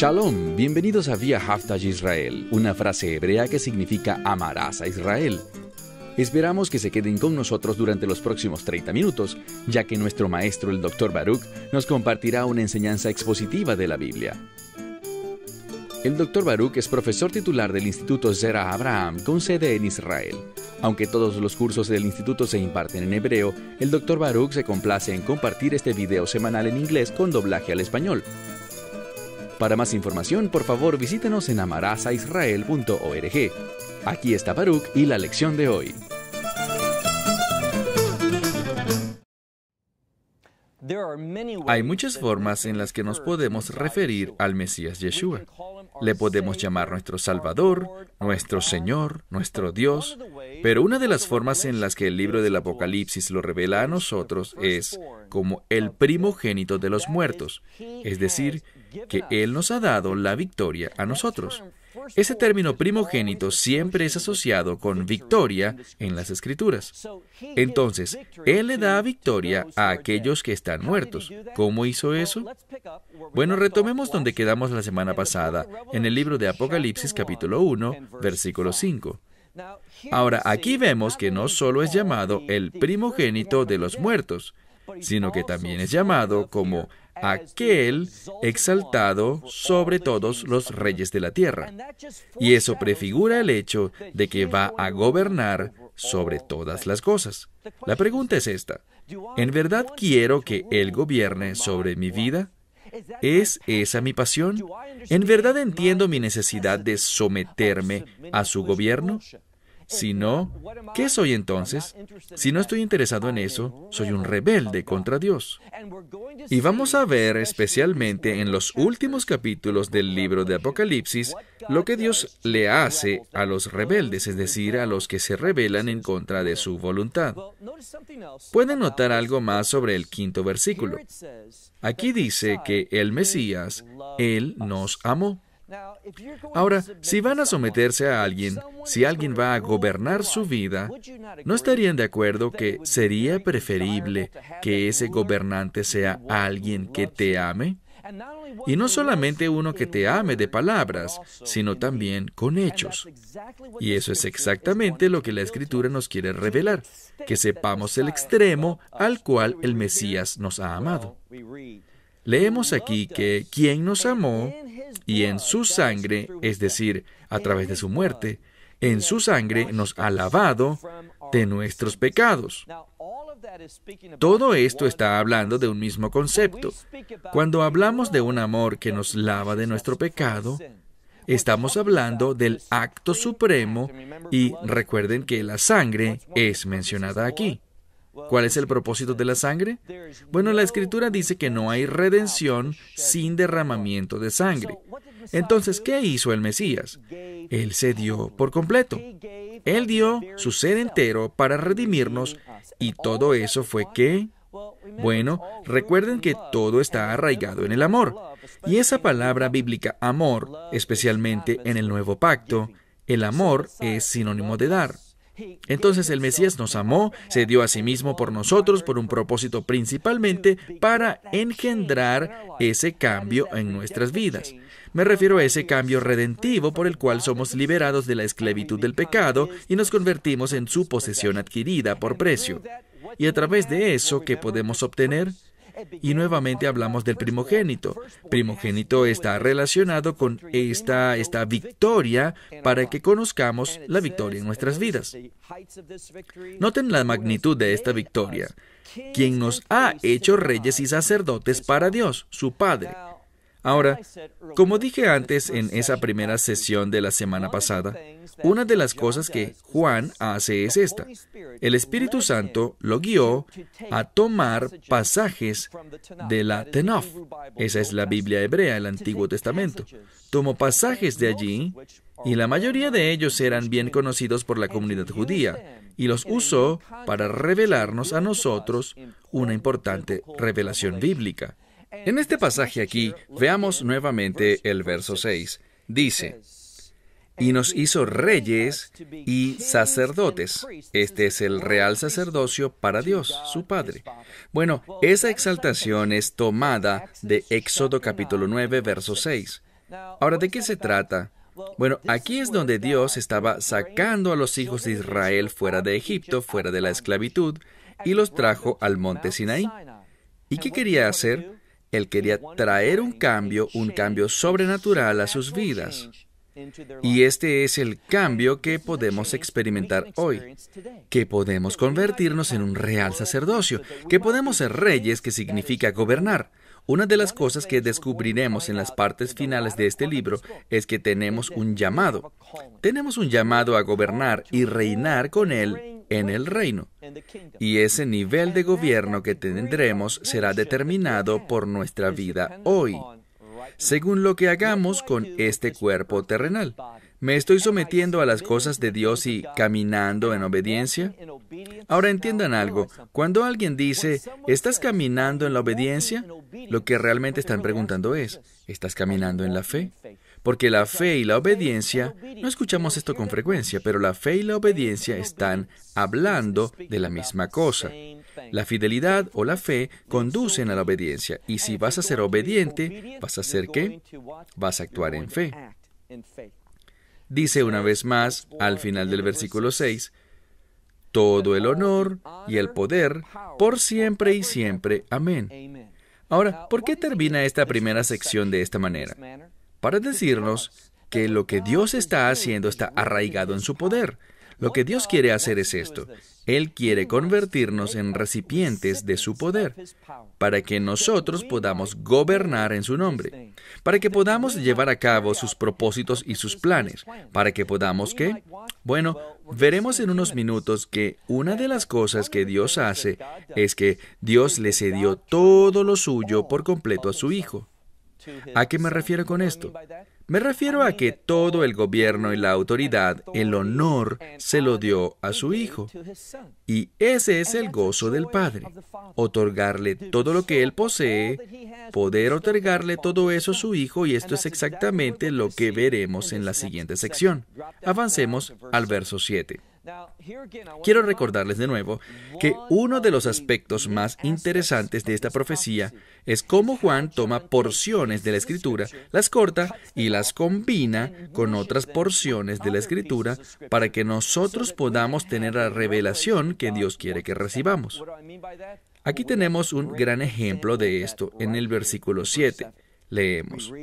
Shalom, bienvenidos a Via Haftaj Israel, una frase hebrea que significa amarás a Israel. Esperamos que se queden con nosotros durante los próximos 30 minutos, ya que nuestro maestro, el Dr. Baruch, nos compartirá una enseñanza expositiva de la Biblia. El Dr. Baruch es profesor titular del Instituto Zera Abraham, con sede en Israel. Aunque todos los cursos del instituto se imparten en hebreo, el Dr. Baruch se complace en compartir este video semanal en inglés con doblaje al español. Para más información, por favor, visítenos en amarasaisrael.org. Aquí está Baruch y la lección de hoy. Hay muchas formas en las que nos podemos referir al Mesías Yeshua. Le podemos llamar nuestro Salvador, nuestro Señor, nuestro Dios, pero una de las formas en las que el libro del Apocalipsis lo revela a nosotros es como el primogénito de los muertos, es decir, que Él nos ha dado la victoria a nosotros. Ese término primogénito siempre es asociado con victoria en las Escrituras. Entonces, Él le da victoria a aquellos que están muertos. ¿Cómo hizo eso? Bueno, retomemos donde quedamos la semana pasada, en el libro de Apocalipsis capítulo 1, versículo 5. Ahora, aquí vemos que no solo es llamado el primogénito de los muertos, sino que también es llamado como aquel exaltado sobre todos los reyes de la tierra. Y eso prefigura el hecho de que va a gobernar sobre todas las cosas. La pregunta es esta: ¿en verdad quiero que Él gobierne sobre mi vida? ¿Es esa mi pasión? ¿En verdad entiendo mi necesidad de someterme a su gobierno? Si no, ¿qué soy entonces? Si no estoy interesado en eso, soy un rebelde contra Dios. Y vamos a ver especialmente en los últimos capítulos del libro de Apocalipsis lo que Dios le hace a los rebeldes, es decir, a los que se rebelan en contra de su voluntad. Pueden notar algo más sobre el 5º versículo. Aquí dice que el Mesías, Él nos amó. Ahora, si van a someterse a alguien, si alguien va a gobernar su vida, ¿no estarían de acuerdo que sería preferible que ese gobernante sea alguien que te ame? Y no solamente uno que te ame de palabras, sino también con hechos. Y eso es exactamente lo que la Escritura nos quiere revelar, que sepamos el extremo al cual el Mesías nos ha amado. Leemos aquí que quien nos amó, y en su sangre, es decir, a través de su muerte, en su sangre nos ha lavado de nuestros pecados. Todo esto está hablando de un mismo concepto. Cuando hablamos de un amor que nos lava de nuestro pecado, estamos hablando del acto supremo y recuerden que la sangre es mencionada aquí. ¿Cuál es el propósito de la sangre? Bueno, la Escritura dice que no hay redención sin derramamiento de sangre. Entonces, ¿qué hizo el Mesías? Él se dio por completo. Él dio su ser entero para redimirnos, y todo eso fue ¿qué? Bueno, recuerden que todo está arraigado en el amor. Y esa palabra bíblica amor, especialmente en el Nuevo Pacto, el amor es sinónimo de dar. Entonces el Mesías nos amó, se dio a sí mismo por nosotros por un propósito principalmente para engendrar ese cambio en nuestras vidas. Me refiero a ese cambio redentivo por el cual somos liberados de la esclavitud del pecado y nos convertimos en su posesión adquirida por precio. Y a través de eso, ¿qué podemos obtener? Y nuevamente hablamos del primogénito. Primogénito está relacionado con esta victoria para que conozcamos la victoria en nuestras vidas. Noten la magnitud de esta victoria. Quien nos ha hecho reyes y sacerdotes para Dios, su Padre. Ahora, como dije antes en esa primera sesión de la semana pasada, una de las cosas que Juan hace es esta. El Espíritu Santo lo guió a tomar pasajes de la Tanaj. Esa es la Biblia hebrea, el Antiguo Testamento. Tomó pasajes de allí, y la mayoría de ellos eran bien conocidos por la comunidad judía, y los usó para revelarnos a nosotros una importante revelación bíblica. En este pasaje aquí, veamos nuevamente el verso 6. Dice: y nos hizo reyes y sacerdotes. Este es el real sacerdocio para Dios, su Padre. Bueno, esa exaltación es tomada de Éxodo capítulo 9, verso 6. Ahora, ¿de qué se trata? Bueno, aquí es donde Dios estaba sacando a los hijos de Israel fuera de Egipto, fuera de la esclavitud, y los trajo al monte Sinaí. ¿Y qué quería hacer? Él quería traer un cambio sobrenatural a sus vidas. Y este es el cambio que podemos experimentar hoy, que podemos convertirnos en un real sacerdocio, que podemos ser reyes, que significa gobernar. Una de las cosas que descubriremos en las partes finales de este libro es que tenemos un llamado. Tenemos un llamado a gobernar y reinar con Él en el reino. Y ese nivel de gobierno que tendremos será determinado por nuestra vida hoy, según lo que hagamos con este cuerpo terrenal. ¿Me estoy sometiendo a las cosas de Dios y caminando en obediencia? Ahora entiendan algo. Cuando alguien dice, ¿estás caminando en la obediencia?, lo que realmente están preguntando es, ¿estás caminando en la fe? Porque la fe y la obediencia, no escuchamos esto con frecuencia, pero la fe y la obediencia están hablando de la misma cosa. La fidelidad o la fe conducen a la obediencia. Y si vas a ser obediente, ¿vas a hacer qué? Vas a actuar en fe. Dice una vez más, al final del versículo 6, todo el honor y el poder por siempre y siempre. Amén. Ahora, ¿por qué termina esta primera sección de esta manera? Para decirnos que lo que Dios está haciendo está arraigado en su poder. Lo que Dios quiere hacer es esto. Él quiere convertirnos en recipientes de su poder, para que nosotros podamos gobernar en su nombre, para que podamos llevar a cabo sus propósitos y sus planes, para que podamos, ¿qué? Bueno, veremos en unos minutos que una de las cosas que Dios hace es que Dios le cedió todo lo suyo por completo a su Hijo. ¿A qué me refiero con esto? Me refiero a que todo el gobierno y la autoridad, el honor, se lo dio a su Hijo. Y ese es el gozo del Padre. Otorgarle todo lo que Él posee, poder otorgarle todo eso a su Hijo, y esto es exactamente lo que veremos en la siguiente sección. Avancemos al verso 7. Quiero recordarles de nuevo que uno de los aspectos más interesantes de esta profecía es cómo Juan toma porciones de la Escritura, las corta y las combina con otras porciones de la Escritura para que nosotros podamos tener la revelación que Dios quiere que recibamos. Aquí tenemos un gran ejemplo de esto en el versículo 7. Leemos: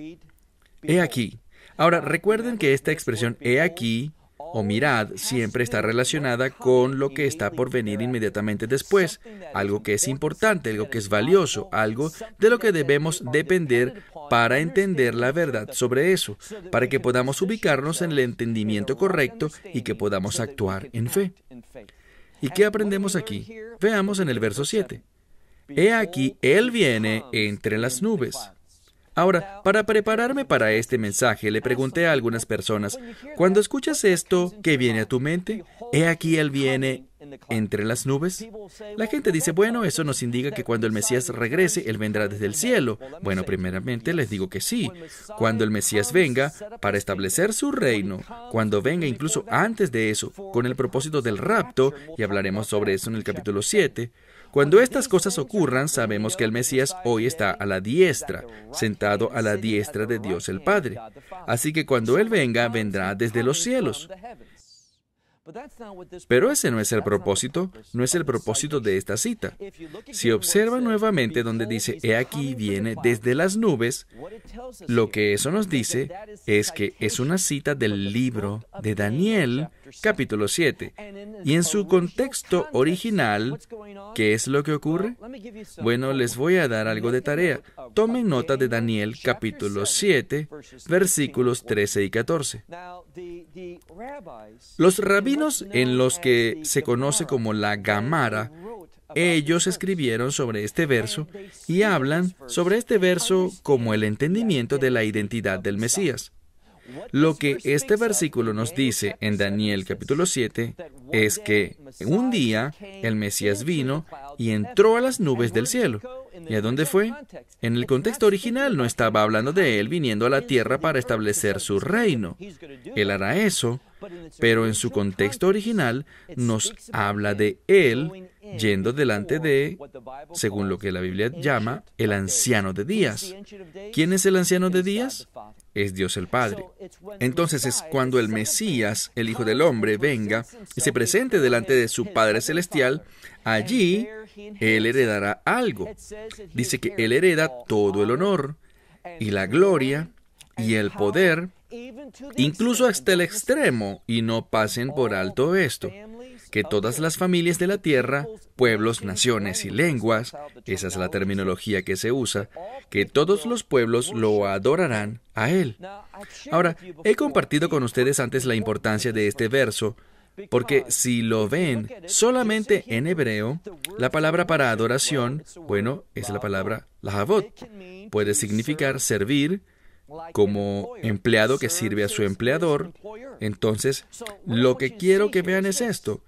He aquí. Ahora, recuerden que esta expresión he aquí o mirad siempre está relacionada con lo que está por venir inmediatamente después, algo que es importante, algo que es valioso, algo de lo que debemos depender para entender la verdad sobre eso, para que podamos ubicarnos en el entendimiento correcto y que podamos actuar en fe. ¿Y qué aprendemos aquí? Veamos en el verso 7. He aquí, Él viene entre las nubes. Ahora, para prepararme para este mensaje, le pregunté a algunas personas, cuando escuchas esto, ¿qué viene a tu mente? ¿He aquí Él viene entre las nubes? La gente dice, bueno, eso nos indica que cuando el Mesías regrese, Él vendrá desde el cielo. Bueno, primeramente les digo que sí. Cuando el Mesías venga para establecer su reino, cuando venga incluso antes de eso, con el propósito del rapto, y hablaremos sobre eso en el capítulo 7, cuando estas cosas ocurran, sabemos que el Mesías hoy está a la diestra, sentado a la diestra de Dios el Padre. Así que cuando Él venga, vendrá desde los cielos. Pero ese no es el propósito, no es el propósito de esta cita. Si observa nuevamente donde dice, he aquí viene desde las nubes, lo que eso nos dice es que es una cita del libro de Daniel, capítulo 7. Y en su contexto original, ¿qué es lo que ocurre? Bueno, les voy a dar algo de tarea. Tomen nota de Daniel, capítulo 7, versículos 13 y 14. Los rabinos en los que se conoce como la Gamara, ellos escribieron sobre este verso y hablan sobre este verso como el entendimiento de la identidad del Mesías. Lo que este versículo nos dice en Daniel capítulo 7 es que un día el Mesías vino y entró a las nubes del cielo. ¿Y a dónde fue? En el contexto original no estaba hablando de Él viniendo a la tierra para establecer su reino. Él hará eso, pero en su contexto original nos habla de Él yendo delante de, según lo que la Biblia llama, el anciano de días. ¿Quién es el anciano de días? Es Dios el Padre. Entonces es cuando el Mesías, el Hijo del Hombre, venga y se presente delante de su Padre Celestial. Allí Él heredará algo. Dice que Él hereda todo el honor y la gloria y el poder, incluso hasta el extremo, y no pasen por alto esto, que todas las familias de la tierra, pueblos, naciones y lenguas, esa es la terminología que se usa, que todos los pueblos lo adorarán a Él. Ahora, he compartido con ustedes antes la importancia de este verso, porque si lo ven solamente en hebreo, la palabra para adoración, bueno, es la palabra lahavot. Puede significar servir, como empleado que sirve a su empleador. Entonces, lo que quiero que vean es esto.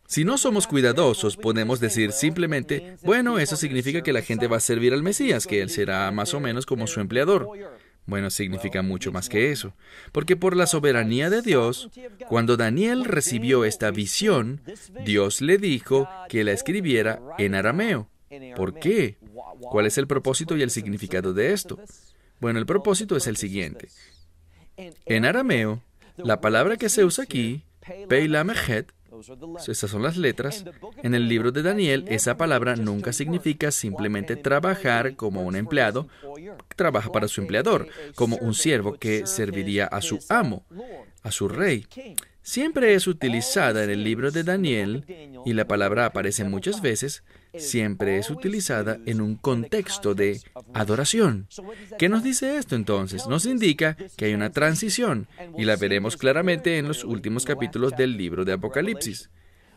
Si no somos cuidadosos, podemos decir simplemente, bueno, eso significa que la gente va a servir al Mesías, que Él será más o menos como su empleador. Bueno, significa mucho más que eso, porque por la soberanía de Dios, cuando Daniel recibió esta visión, Dios le dijo que la escribiera en arameo. ¿Por qué? ¿Cuál es el propósito y el significado de esto? Bueno, el propósito es el siguiente. En arameo, la palabra que se usa aquí, Pei Lamed, esas son las letras. En el libro de Daniel, esa palabra nunca significa simplemente trabajar como un empleado, trabaja para su empleador, como un siervo que serviría a su amo, a su rey. Siempre es utilizada en el libro de Daniel, y la palabra aparece muchas veces, siempre es utilizada en un contexto de adoración. ¿Qué nos dice esto entonces? Nos indica que hay una transición, y la veremos claramente en los últimos capítulos del libro de Apocalipsis,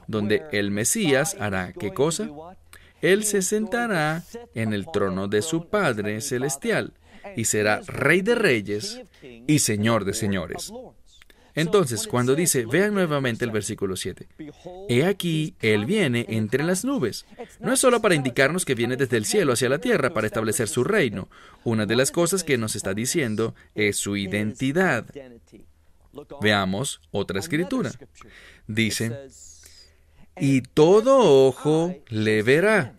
donde el Mesías hará ¿qué cosa? Él se sentará en el trono de su Padre Celestial, y será Rey de Reyes y Señor de Señores. Entonces, cuando dice, vean nuevamente el versículo 7, he aquí, Él viene entre las nubes. No es solo para indicarnos que viene desde el cielo hacia la tierra para establecer su reino. Una de las cosas que nos está diciendo es su identidad. Veamos otra escritura. Dice, y todo ojo le verá.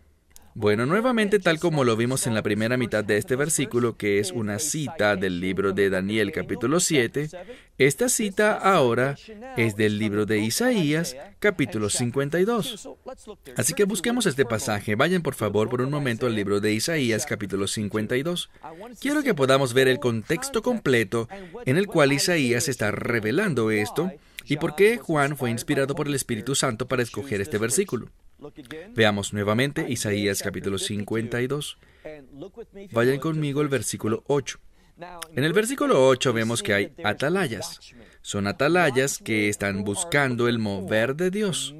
Bueno, nuevamente, tal como lo vimos en la primera mitad de este versículo, que es una cita del libro de Daniel capítulo 7, esta cita ahora es del libro de Isaías capítulo 52. Así que busquemos este pasaje. Vayan por favor por un momento al libro de Isaías capítulo 52. Quiero que podamos ver el contexto completo en el cual Isaías está revelando esto y por qué Juan fue inspirado por el Espíritu Santo para escoger este versículo. Veamos nuevamente Isaías capítulo 52. Vayan conmigo al versículo 8. En el versículo 8 vemos que hay atalayas. Son atalayas que están buscando el mover de Dios.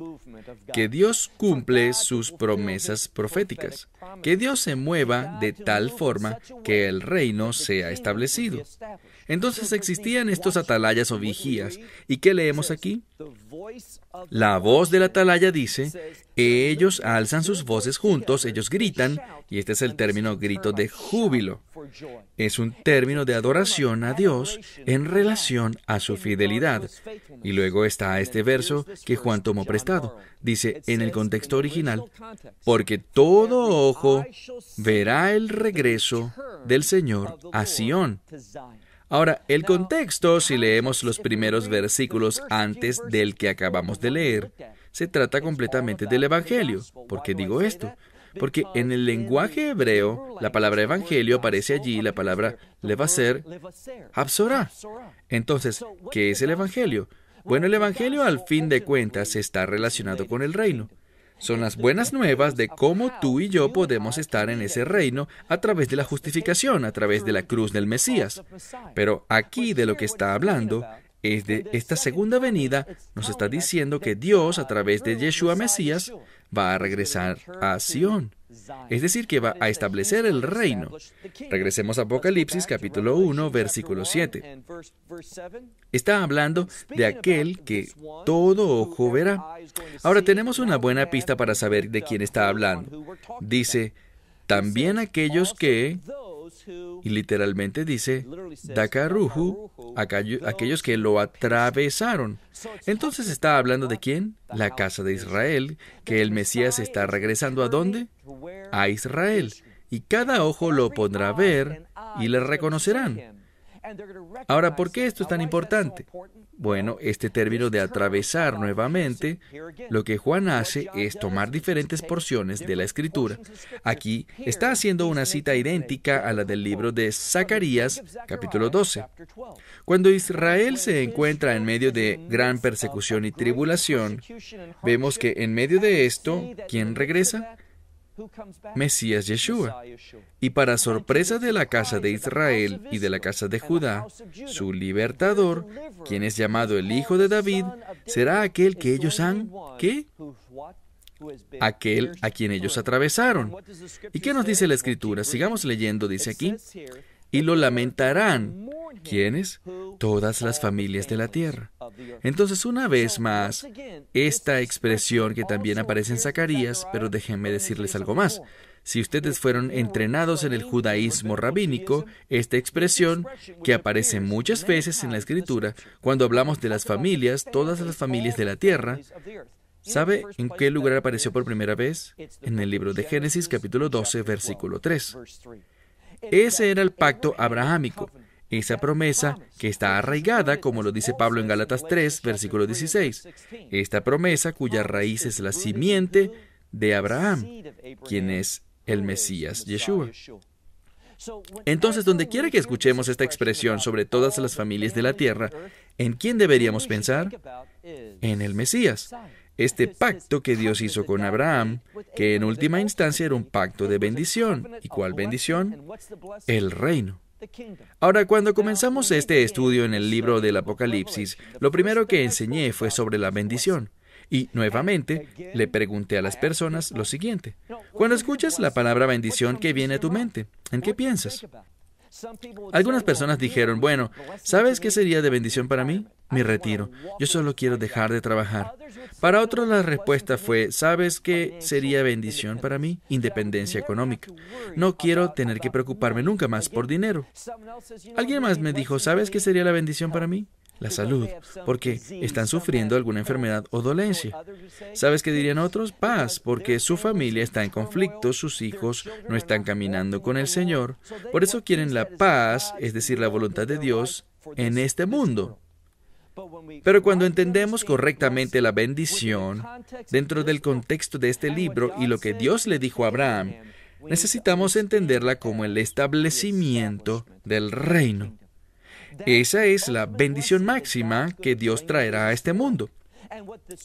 Que Dios cumple sus promesas proféticas. Que Dios se mueva de tal forma que el reino sea establecido. Entonces existían estos atalayas o vigías. ¿Y qué leemos aquí? La voz del atalaya dice, ellos alzan sus voces juntos, ellos gritan, y este es el término grito de júbilo. Es un término de adoración a Dios en relación a su fidelidad. Y luego está este verso que Juan tomó prestado. Dice en el contexto original, porque todo ojo verá el regreso del Señor a Sión. Ahora, el contexto, si leemos los primeros versículos antes del que acabamos de leer, se trata completamente del Evangelio. ¿Por qué digo esto? Porque en el lenguaje hebreo, la palabra evangelio aparece allí, la palabra levaser, absorá. Entonces, ¿qué es el Evangelio? Bueno, el Evangelio al fin de cuentas está relacionado con el reino. Son las buenas nuevas de cómo tú y yo podemos estar en ese reino a través de la justificación, a través de la cruz del Mesías. Pero aquí de lo que está hablando es de esta segunda venida, nos está diciendo que Dios, a través de Yeshua Mesías, va a regresar a Sión. Es decir, que va a establecer el reino. Regresemos a Apocalipsis capítulo 1, versículo 7. Está hablando de aquel que todo ojo verá. Ahora tenemos una buena pista para saber de quién está hablando. Dice, también aquellos que y literalmente dice Dakaruhu, aquellos que lo atravesaron. Entonces está hablando de quién? La casa de Israel, que el Mesías está regresando ¿a dónde? A Israel. Y cada ojo lo podrá ver y le reconocerán. Ahora, ¿por qué esto es tan importante? Bueno, este término de atravesar nuevamente, lo que Juan hace es tomar diferentes porciones de la Escritura. Aquí está haciendo una cita idéntica a la del libro de Zacarías, capítulo 12. Cuando Israel se encuentra en medio de gran persecución y tribulación, vemos que en medio de esto, ¿quién regresa? Mesías Yeshua. Y para sorpresa de la casa de Israel y de la casa de Judá, su libertador, quien es llamado el Hijo de David, será aquel que ellos han, ¿qué? Aquel a quien ellos atravesaron. ¿Y qué nos dice la Escritura? Sigamos leyendo, dice aquí. Y lo lamentarán. ¿Quiénes? Todas las familias de la tierra. Entonces, una vez más, esta expresión que también aparece en Zacarías, pero déjenme decirles algo más. Si ustedes fueron entrenados en el judaísmo rabínico, esta expresión, que aparece muchas veces en la Escritura, cuando hablamos de las familias, todas las familias de la tierra, ¿sabe en qué lugar apareció por primera vez? En el libro de Génesis, capítulo 12, versículo 3. Ese era el pacto abrahámico, esa promesa que está arraigada, como lo dice Pablo en Gálatas 3, versículo 16. Esta promesa cuya raíz es la simiente de Abraham, quien es el Mesías Yeshua. Entonces, donde quiera que escuchemos esta expresión sobre todas las familias de la tierra, ¿en quién deberíamos pensar? En el Mesías. Este pacto que Dios hizo con Abraham, que en última instancia era un pacto de bendición. ¿Y cuál bendición? El reino. Ahora, cuando comenzamos este estudio en el libro del Apocalipsis, lo primero que enseñé fue sobre la bendición. Y nuevamente le pregunté a las personas lo siguiente: cuando escuchas la palabra bendición, ¿qué viene a tu mente? ¿En qué piensas? Algunas personas dijeron, bueno, ¿sabes qué sería de bendición para mí? Mi retiro. Yo solo quiero dejar de trabajar. Para otros la respuesta fue, ¿sabes qué sería bendición para mí? Independencia económica. No quiero tener que preocuparme nunca más por dinero. Alguien más me dijo, ¿sabes qué sería la bendición para mí? La salud, porque están sufriendo alguna enfermedad o dolencia. ¿Sabes qué dirían otros? Paz, porque su familia está en conflicto, sus hijos no están caminando con el Señor. Por eso quieren la paz, es decir, la voluntad de Dios, en este mundo. Pero cuando entendemos correctamente la bendición, dentro del contexto de este libro y lo que Dios le dijo a Abraham, necesitamos entenderla como el establecimiento del reino. Esa es la bendición máxima que Dios traerá a este mundo.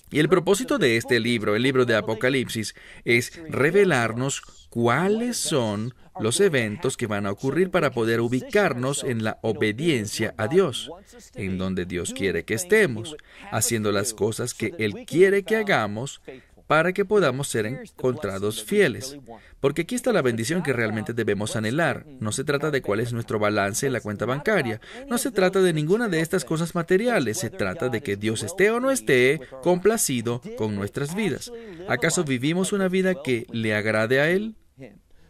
Y el propósito de este libro, el libro de Apocalipsis, es revelarnos cuáles son los eventos que van a ocurrir para poder ubicarnos en la obediencia a Dios, en donde Dios quiere que estemos, haciendo las cosas que Él quiere que hagamos para que podamos ser encontrados fieles. Porque aquí está la bendición que realmente debemos anhelar. No se trata de cuál es nuestro balance en la cuenta bancaria. No se trata de ninguna de estas cosas materiales. Se trata de que Dios esté o no esté complacido con nuestras vidas. ¿Acaso vivimos una vida que le agrade a Él?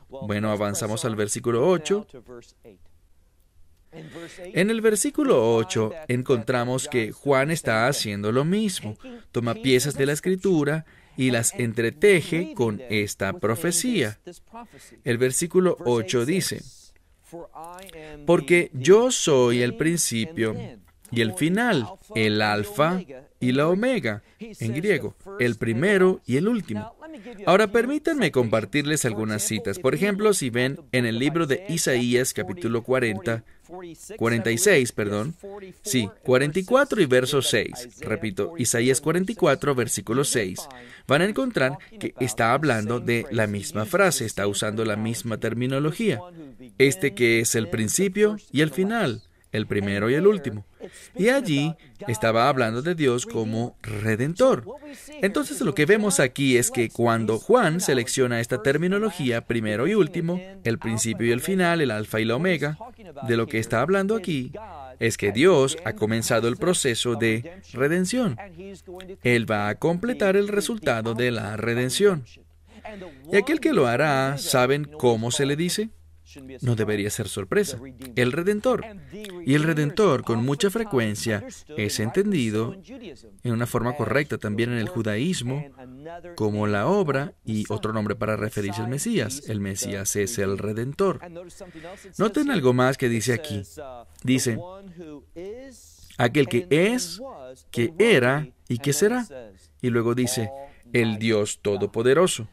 Bueno, avanzamos al versículo 8. En el versículo 8 encontramos que Juan está haciendo lo mismo. Toma piezas de la Escritura y las entreteje con esta profecía. El versículo 8 dice, porque yo soy el principio y el final, el alfa y la omega, en griego, el primero y el último. Ahora permítanme compartirles algunas citas. Por ejemplo, si ven en el libro de Isaías, capítulo 46, 44 y verso 6. Repito, Isaías 44, versículo 6. Van a encontrar que está hablando de la misma frase, está usando la misma terminología. Este que es el principio y el final, el primero y el último. Y allí estaba hablando de Dios como Redentor. Entonces lo que vemos aquí es que cuando Juan selecciona esta terminología, primero y último, el principio y el final, el alfa y la omega, de lo que está hablando aquí es que Dios ha comenzado el proceso de redención. Él va a completar el resultado de la redención. Y aquel que lo hará, ¿saben cómo se le dice? no debería ser sorpresa. El Redentor. Y el Redentor con mucha frecuencia es entendido en una forma correcta también en el judaísmo como la obra y otro nombre para referirse al Mesías. El Mesías es el Redentor. Noten algo más que dice aquí. Dice, aquel que es, que era y que será. Y luego dice, el Dios Todopoderoso.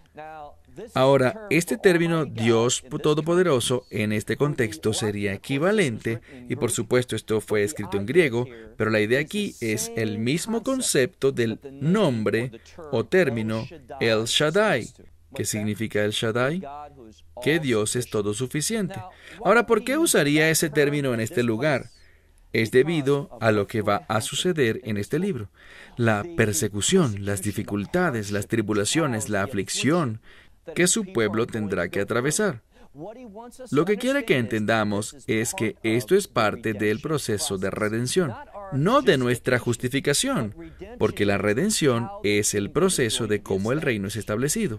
Ahora, este término Dios Todopoderoso en este contexto sería equivalente, y por supuesto esto fue escrito en griego, pero la idea aquí es el mismo concepto del nombre o término El Shaddai. ¿Qué significa El Shaddai? Que Dios es todo suficiente. Ahora, ¿por qué usaría ese término en este lugar? Es debido a lo que va a suceder en este libro. La persecución, las dificultades, las tribulaciones, la aflicción que su pueblo tendrá que atravesar. Lo que quiere que entendamos es que esto es parte del proceso de redención, no de nuestra justificación, porque la redención es el proceso de cómo el reino es establecido.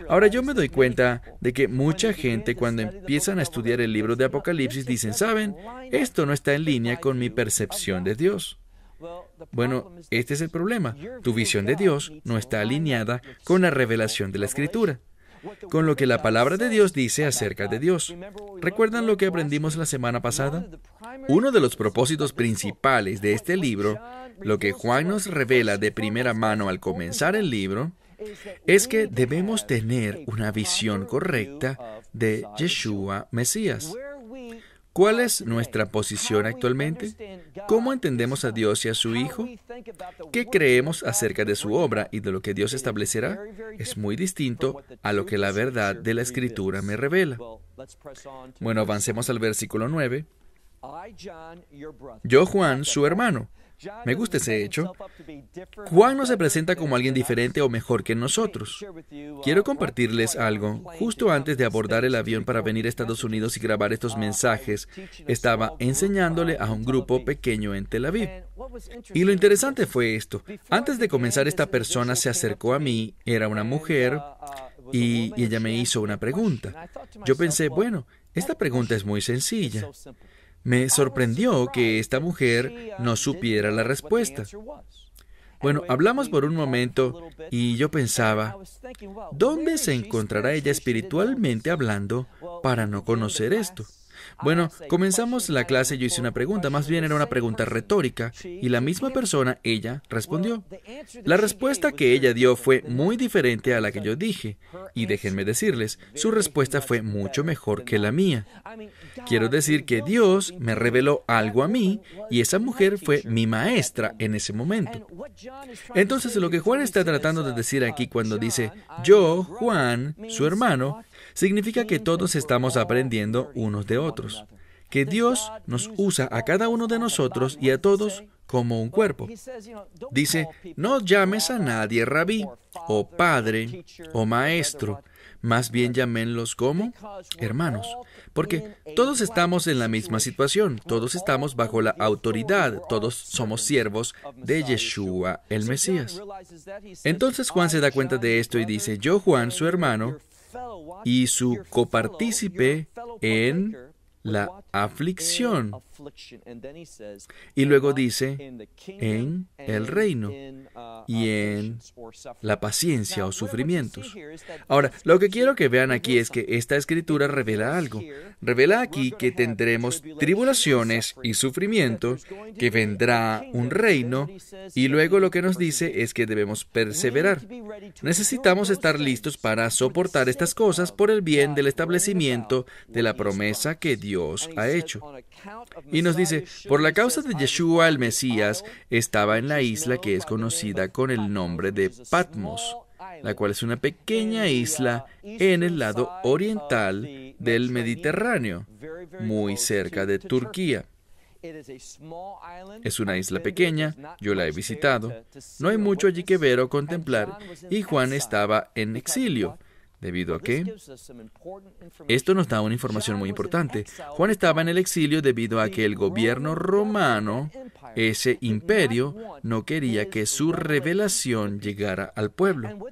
Ahora yo me doy cuenta de que mucha gente cuando empiezan a estudiar el libro de Apocalipsis dicen, ¿saben? Esto no está en línea con mi percepción de Dios. Bueno, este es el problema. Tu visión de Dios no está alineada con la revelación de la Escritura, con lo que la palabra de Dios dice acerca de Dios. ¿Recuerdan lo que aprendimos la semana pasada? Uno de los propósitos principales de este libro, lo que Juan nos revela de primera mano al comenzar el libro, es que debemos tener una visión correcta de Yeshua Mesías. ¿Cuál es nuestra posición actualmente? ¿Cómo entendemos a Dios y a su Hijo? ¿Qué creemos acerca de su obra y de lo que Dios establecerá? Es muy distinto a lo que la verdad de la Escritura me revela. Bueno, avancemos al versículo 9. Yo, Juan, su hermano. Me gusta ese hecho. Juan no se presenta como alguien diferente o mejor que nosotros. Quiero compartirles algo. Justo antes de abordar el avión para venir a Estados Unidos y grabar estos mensajes, estaba enseñándole a un grupo pequeño en Tel Aviv. Y lo interesante fue esto. Antes de comenzar, esta persona se acercó a mí, era una mujer, y ella me hizo una pregunta. Yo pensé, bueno, esta pregunta es muy sencilla. Me sorprendió que esta mujer no supiera la respuesta. Bueno, hablamos por un momento y yo pensaba, ¿dónde se encontrará ella espiritualmente hablando para no conocer esto? Bueno, comenzamos la clase y yo hice una pregunta, más bien era una pregunta retórica, y la misma persona, ella, respondió. La respuesta que ella dio fue muy diferente a la que yo dije, y déjenme decirles, su respuesta fue mucho mejor que la mía. Quiero decir que Dios me reveló algo a mí, y esa mujer fue mi maestra en ese momento. Entonces, lo que Juan está tratando de decir aquí cuando dice, yo, Juan, su hermano, significa que todos estamos aprendiendo unos de otros, que Dios nos usa a cada uno de nosotros y a todos como un cuerpo. Dice, no llames a nadie rabí, o padre, o maestro, más bien llámenlos como hermanos, porque todos estamos en la misma situación, todos estamos bajo la autoridad, todos somos siervos de Yeshua, el Mesías. Entonces Juan se da cuenta de esto y dice, yo, Juan, su hermano, y su copartícipe en la aflicción. Y luego dice, en el reino y en la paciencia o sufrimientos. Ahora, lo que quiero que vean aquí es que esta escritura revela algo. Revela aquí que tendremos tribulaciones y sufrimientos, que vendrá un reino, y luego lo que nos dice es que debemos perseverar. Necesitamos estar listos para soportar estas cosas por el bien del establecimiento de la promesa que Dios ha hecho. Y nos dice, por la causa de Yeshua el Mesías, estaba en la isla que es conocida con el nombre de Patmos, la cual es una pequeña isla en el lado oriental del Mediterráneo, muy cerca de Turquía. Es una isla pequeña, yo la he visitado, no hay mucho allí que ver o contemplar, y Juan estaba en exilio. ¿Debido a qué? Esto nos da una información muy importante. Juan estaba en el exilio debido a que el gobierno romano ese imperio no quería que su revelación llegara al pueblo.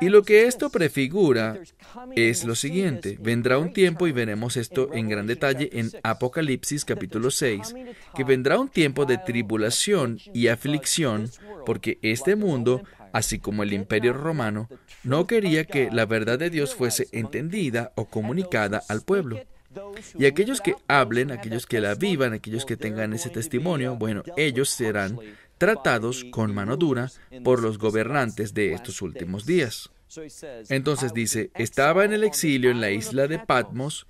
Y lo que esto prefigura es lo siguiente. Vendrá un tiempo, y veremos esto en gran detalle en Apocalipsis capítulo 6, que vendrá un tiempo de tribulación y aflicción, porque este mundo, así como el imperio romano, no quería que la verdad de Dios fuese entendida o comunicada al pueblo. Y aquellos que hablen, aquellos que la vivan, aquellos que tengan ese testimonio, bueno, ellos serán tratados con mano dura por los gobernantes de estos últimos días. Entonces dice, estaba en el exilio en la isla de Patmos.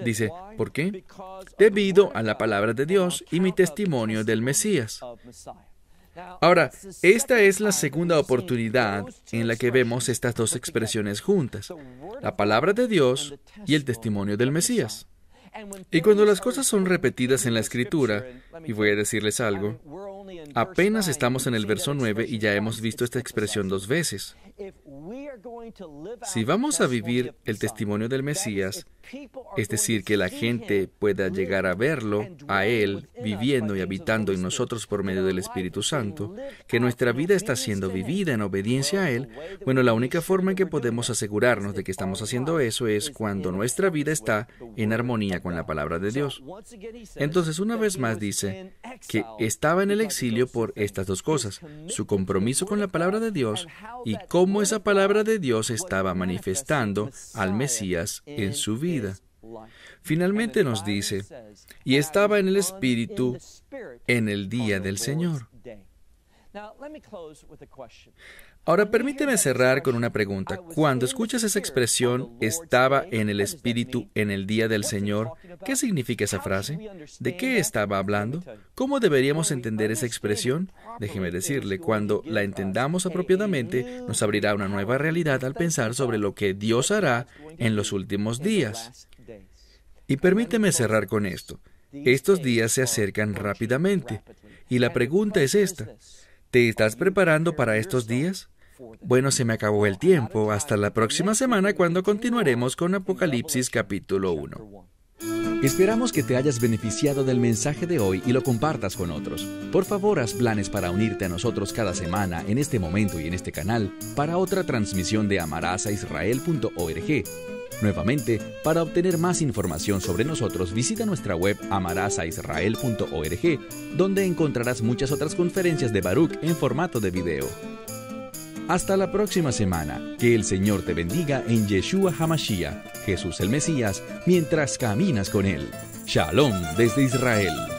Dice, ¿por qué? Debido a la palabra de Dios y mi testimonio del Mesías. Ahora, esta es la segunda oportunidad en la que vemos estas dos expresiones juntas, la palabra de Dios y el testimonio del Mesías. Y cuando las cosas son repetidas en la Escritura, y voy a decirles algo, apenas estamos en el verso 9 y ya hemos visto esta expresión 2 veces. Si vamos a vivir el testimonio del Mesías, es decir, que la gente pueda llegar a verlo, a Él, viviendo y habitando en nosotros por medio del Espíritu Santo, que nuestra vida está siendo vivida en obediencia a Él, bueno, la única forma en que podemos asegurarnos de que estamos haciendo eso es cuando nuestra vida está en armonía con la palabra de Dios. Entonces, una vez más dice que estaba en el exilio por estas dos cosas, su compromiso con la palabra de Dios y cómo esa palabra de Dios estaba manifestando al Mesías en su vida. Finalmente nos dice, y estaba en el Espíritu en el día del Señor. Ahora, permíteme cerrar con una pregunta. Cuando escuchas esa expresión, estaba en el Espíritu en el día del Señor, ¿qué significa esa frase? ¿De qué estaba hablando? ¿Cómo deberíamos entender esa expresión? Déjeme decirle, cuando la entendamos apropiadamente, nos abrirá una nueva realidad al pensar sobre lo que Dios hará en los últimos días. Y permíteme cerrar con esto. Estos días se acercan rápidamente. Y la pregunta es esta. ¿Te estás preparando para estos días? Bueno, se me acabó el tiempo. Hasta la próxima semana cuando continuaremos con Apocalipsis capítulo 1. Esperamos que te hayas beneficiado del mensaje de hoy y lo compartas con otros. Por favor, haz planes para unirte a nosotros cada semana en este momento y en este canal para otra transmisión de amarazaisrael.org. Nuevamente, para obtener más información sobre nosotros, visita nuestra web amarazaisrael.org, donde encontrarás muchas otras conferencias de Baruch en formato de video. Hasta la próxima semana. Que el Señor te bendiga en Yeshua HaMashiach, Jesús el Mesías, mientras caminas con Él. Shalom desde Israel.